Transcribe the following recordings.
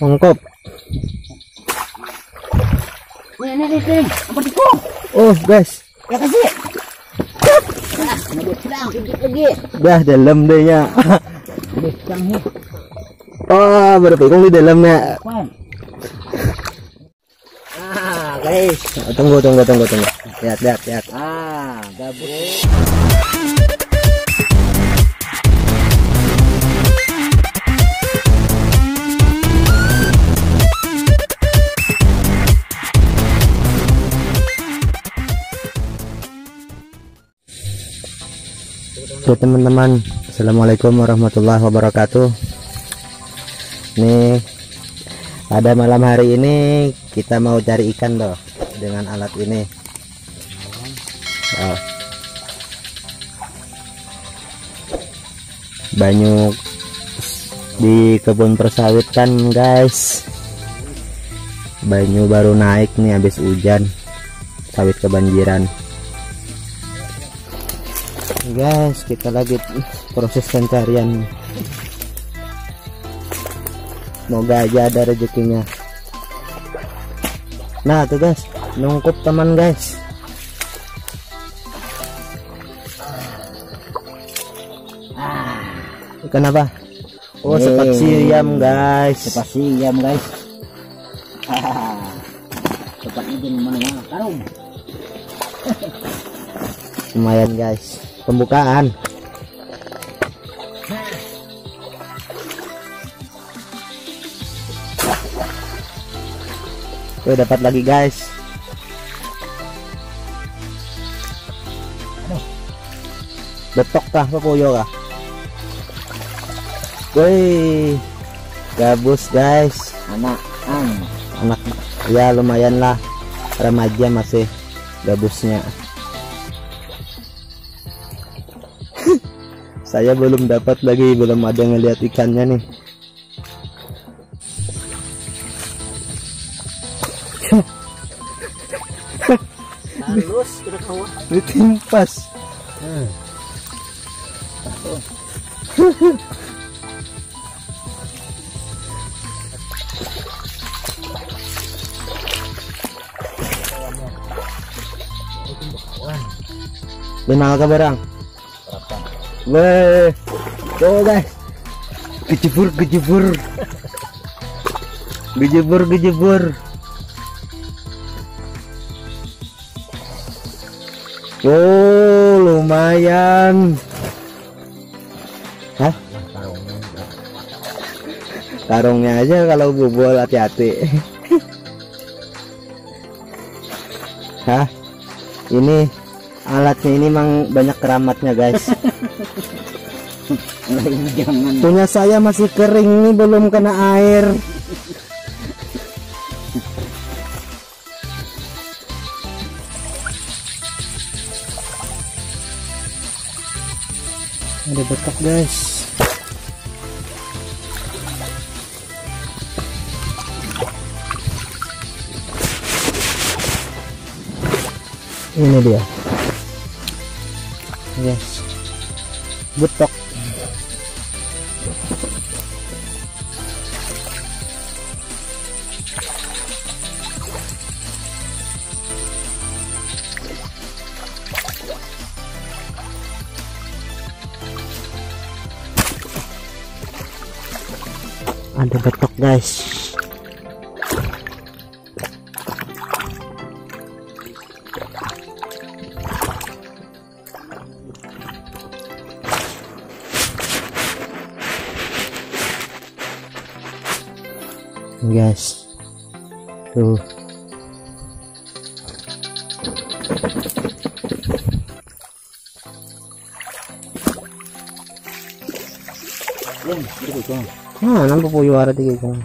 Mangkop. Ini ting. Apa itu? Oh, guys. Ya kasih. Dah dalam deh nya. Oh, berpikung di dalamnya. Guys. Tunggu. Lihat. Gabus. Oke teman-teman, assalamualaikum warahmatullahi wabarakatuh. Nih pada malam hari ini kita mau cari ikan loh dengan alat ini. Oh. Banyak di kebun persawit kan guys. Banyu baru naik nih habis hujan, sawit kebanjiran. Guys, kita lagi proses pencarian. Semoga aja ada rezekinya. Nah tuh guys, nungkup teman guys. Ikan apa? Oh, sepat siam guys. Sepat siam guys. Sepatnya di mana-mana karung. Lumayan guys. Pembukaan. Tuh dapat lagi guys. Betok kah pepoyo kah? Woi, gabus guys. Anak ya lumayan lah, remaja masih gabusnya. Saya belum dapat lagi, belum ada ngelihat ikannya nih. Halus kira kawan. Ditimpas. Kenal ke barang? Weh, tuh guys, gejebur. Oh, lumayan. Hah? Karungnya aja kalau bobol hati-hati. Hah? Ini alatnya ini memang banyak keramatnya guys. Punya saya masih kering nih, belum kena air. Ada betok guys. Ini dia. Yes. Betok. Ada betok guys. Guys, tuh nampak puyuh ada tiga kan.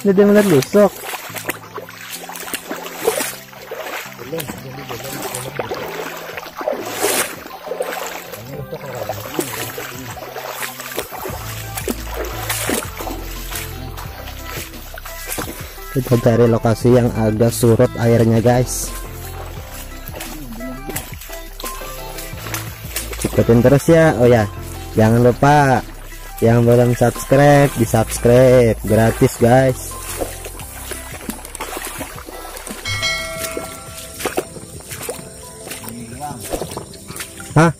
Jadi melihat besok. Kita cari lokasi yang agak surut airnya guys. Ikutin terus ya. Oh ya, jangan lupa Yang belum subscribe, di subscribe gratis guys. Hah?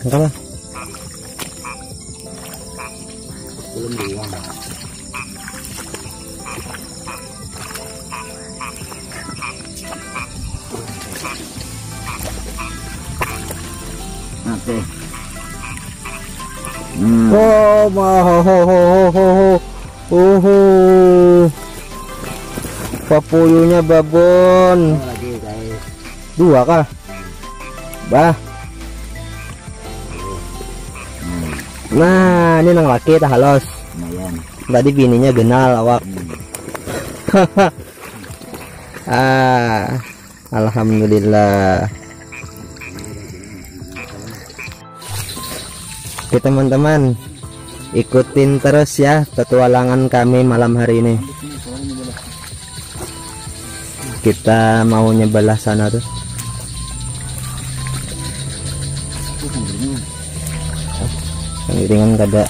Apa? Belum diuang. Oke. Oh, papuyunya babon. Lagi guys. 2 kah? Bah. Nah, ini nang laki tak halos. Lumayan. Tadi bininya genal awak. Alhamdulillah. Oke teman-teman, ikutin terus ya petualangan kami malam hari ini. Kita mau nyebelah sana tuh. Ringan kada.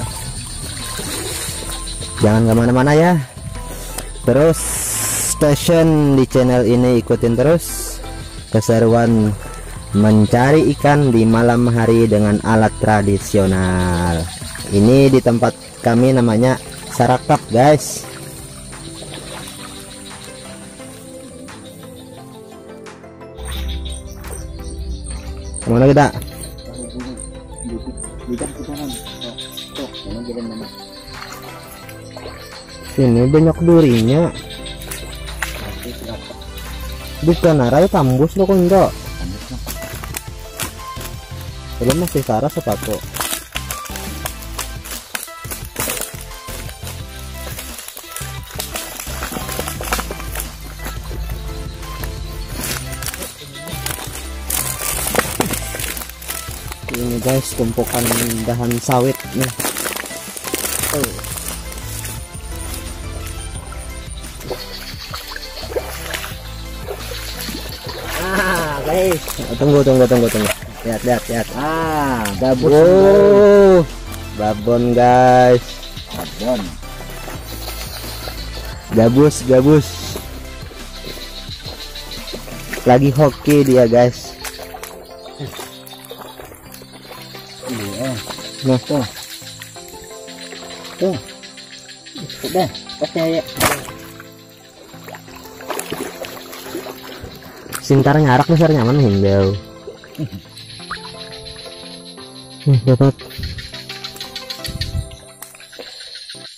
Jangan kemana-mana ya. Terus station di channel ini ikutin terus keseruan mencari ikan di malam hari dengan alat tradisional. Ini di tempat kami namanya Sarakap guys. Kemana kita? Ini banyak durinya. Bukan arai tambus lo kok enggak? Belum masih sarah sepatu. Ini guys tumpukan dahan sawit nih. Guys. Tunggu. Lihat. Gabus. Oh, babon guys. Babon. Gabus. Lagi hoki dia guys. Iya. Nah, Tuh. Udah, percaya. Sintar nyarak besar nyaman hindau. Dapat.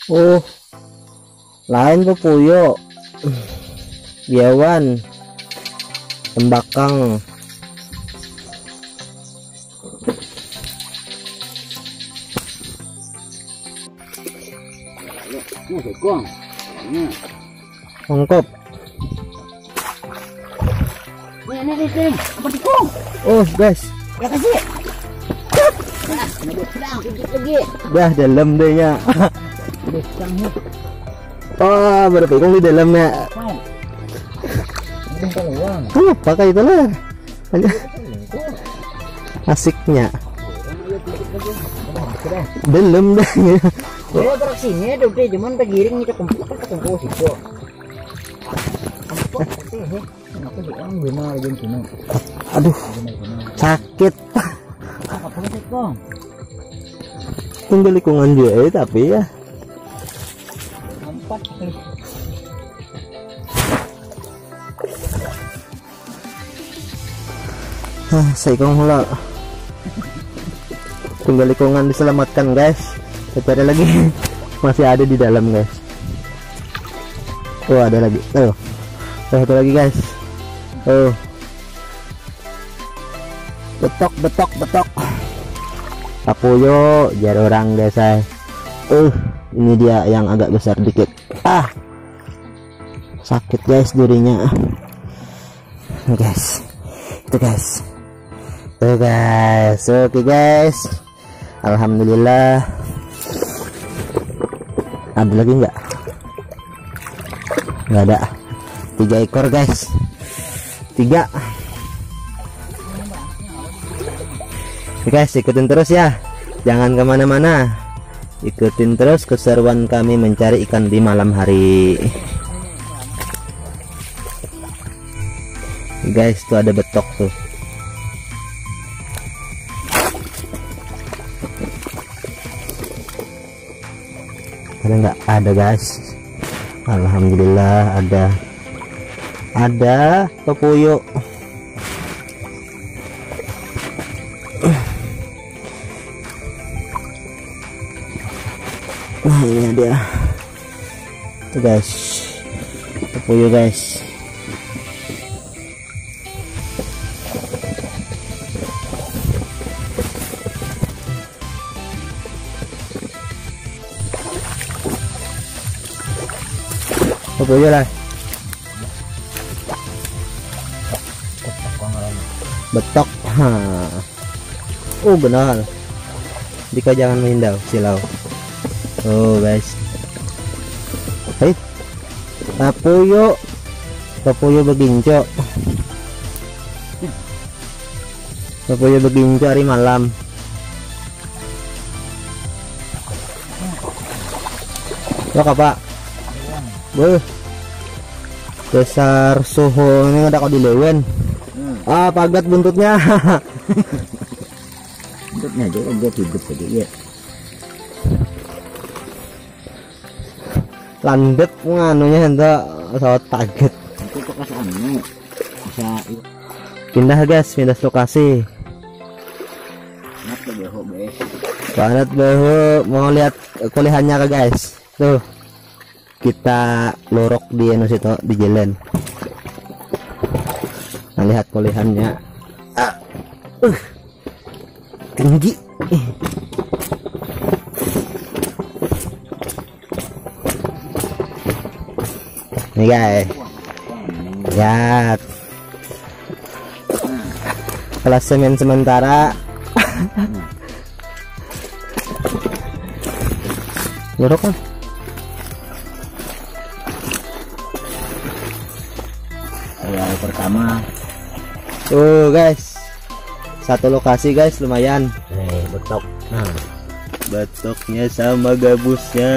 Oh, lain pepuyo, biawan, tembakang. Sekong. Ongkop. Nih. Apa tikung? Oh guys, Ya kasih. Sedang lagi. dah dalam deh nya. Oh, berpikung di dalamnya. Pakai itu lah. Asiknya. Belum dah. Dia beraksinya udah cuman tergiring itu kempuk situ. Aduh, sakit. Tinggal lingkungan dia tapi ya. Saikong hula. Tunggal lingkungan diselamatkan guys. Kita cari lagi. Masih ada di dalam guys. Oh ada lagi. Oh, satu lagi guys. Oh, betok. Papuyo jar orang guys. Ini dia yang agak besar dikit. Sakit guys durinya. Guys, itu guys. Oke guys. Alhamdulillah. Ada lagi nggak? Nggak ada. 3 ekor guys. 3. Guys, ikutin terus ya, jangan kemana-mana, ikutin terus keseruan kami mencari ikan di malam hari. Guys, tuh ada betok tuh. Ada nggak? Ada guys, alhamdulillah ada pepuyuh. Nah, ini dia tuh guys, pepuyuh guys. Pepuyuh lah, betok. Oh benar, Dika jangan menghindar silau. Oh guys, hai, pepuyuh beginco, pepuyuh beginco hari malam. Lo apa? Besar suhu ini ada kau dilewen. Pagat buntutnya. Buntutnya aja gue hidup aja ya. Landet nganunya hendak pesawat paget. Itu kok kasarnya bisa Pindah guys, pindah lokasi. Banget beho, mau lihat kulihannya ke guys. Tuh, kita lorok di situ di jalan. Nah, lihat kulihannya. Tinggi. Nih guys, lihat klasemen sementara. Lorok kan? yang pertama. Tuh guys, satu lokasi guys, lumayan. Betok. Nah, Betoknya sama gabusnya.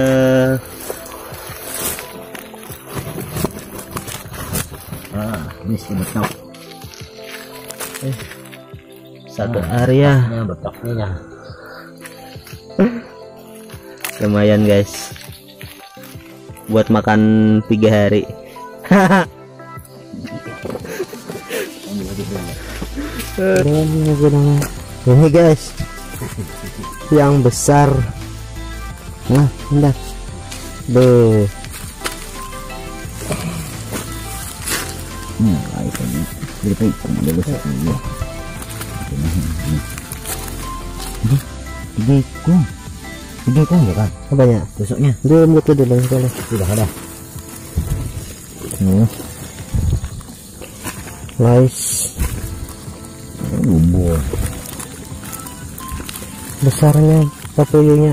ini si betok. Satu area. Ini betoknya. Lumayan guys, buat makan 3 hari. Ini guys, yang besar. Nah, hendak tuh. Gede kan ya kan? Apanya? Tusuknya Belum gitu dulu sekali. sudah ada. Nice. Bubur. Besarnya pepuyuhnya.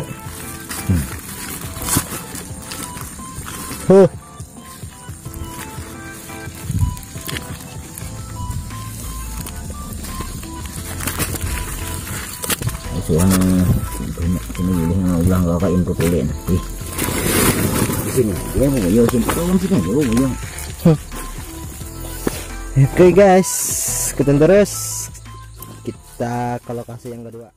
Soalnya ini ulang gak kain putulin. Di sini dia mau yo sini tolong sini yo. Oke guys, ikutin terus kita ke lokasi yang kedua.